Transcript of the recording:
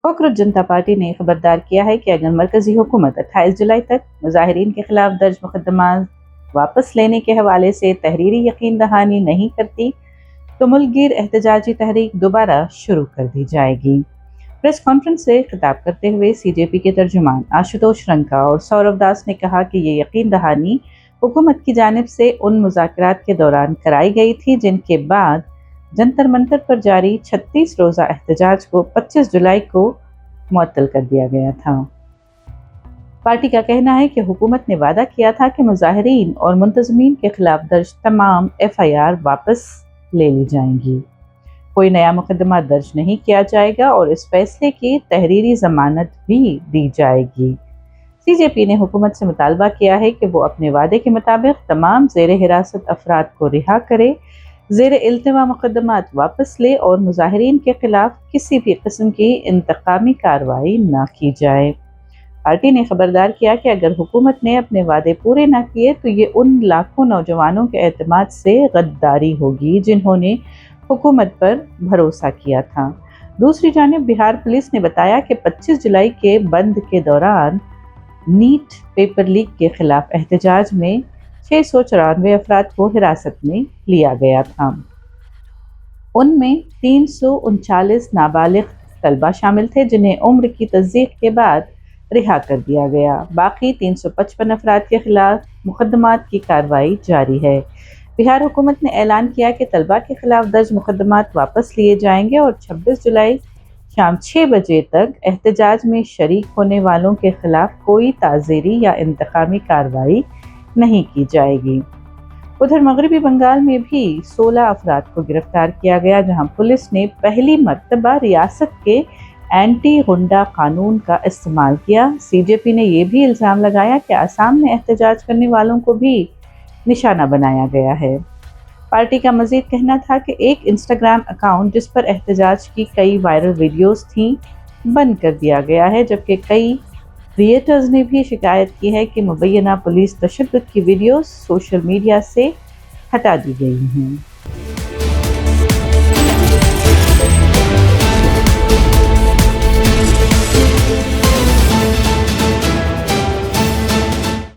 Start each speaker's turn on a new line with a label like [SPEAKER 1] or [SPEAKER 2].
[SPEAKER 1] Cockroach जनता party ने खबरदार किया है कि अगर मरकजी हुकूमत 28 जुलाई तक मुजाहिरीन के खिलाफ दर्ज मुकदमा वापस लेने के हवाले से तहरीरी यकीन दहानी नहीं करती तो मुल्कगीर एहतजाजी तहरीक दोबारा शुरू कर दी जाएगी। प्रेस कॉन्फ्रेंस से खिताब करते हुए सीजेपी के तर्जुमान आशुतोष रंका और सौरभ दास ने कहा कि ये यकीन दहानी हुकूमत की जानिब से उन मुज़ाकरात के दौरान कराई गई थी जिनके बाद जंतर मंतर पर जारी 36 रोज़ा एहतजाज को 25 जुलाई को मुअत्तल कर दिया गया था। पार्टी का कहना है कि हुकूमत ने वादा किया था कि मुजाहिरीन और मुंतज़मीन के खिलाफ दर्ज तमाम FIR वापस ले ली जाएंगी, कोई नया मुकदमा दर्ज नहीं किया जाएगा और इस फैसले की तहरीरी ज़मानत भी दी जाएगी। सीजेपी ने हुकूमत से मुतालबा किया है कि वो अपने वादे के मुताबिक तमाम ज़ेर हिरासत अफराद को रिहा करे, ज़ेर इल्तिमा मुकदमात वापस ले और मुजाहिरीन के खिलाफ किसी भी किस्म की इंतकामी कार्रवाई न की जाए। पार्टी ने खबरदार किया कि अगर हुकूमत ने अपने वादे पूरे न किए तो ये उन लाखों नौजवानों के एतमाद से गद्दारी होगी जिन्होंने हुकूमत पर भरोसा किया था। दूसरी जानिब बिहार पुलिस ने बताया कि 25 जुलाई के बंद के दौरान नीट पेपर लीक के खिलाफ एहतजाज में 694 अफराद को हिरासत में लिया गया था। उनमें 339 नाबालिग तलबा शामिल थे जिन्हें उम्र की तस्दीक के बाद रिहा कर दिया गया। बाकी 355 अफराद के खिलाफ मुकदमात की कार्रवाई जारी है। बिहार हुकूमत ने ऐलान किया कि तलबा के खिलाफ दर्ज मुकदमात वापस लिए जाएंगे और 26 जुलाई शाम 6 बजे तक एहतजाज में शरीक होने वालों के खिलाफ कोई ताज़ीरी या इंतकामी कार्रवाई नहीं की जाएगी। उधर मगरबी बंगाल में भी 16 अफराद को गिरफ्तार किया गया, जहां पुलिस ने पहली मर्तबा रियासत के एंटी गुंडा कानून का इस्तेमाल किया। सीजेपी ने यह भी इल्ज़ाम लगाया कि आसाम में एहतजाज करने वालों को भी निशाना बनाया गया है। पार्टी का मजीद कहना था कि एक इंस्टाग्राम अकाउंट जिस पर एहतजाज की कई वायरल वीडियोस थीं बंद कर दिया गया है, जबकि कई क्रिएटर्स ने भी शिकायत की है कि मुबैना पुलिस तशद्दुद की वीडियोस सोशल मीडिया से हटा दी गई हैं।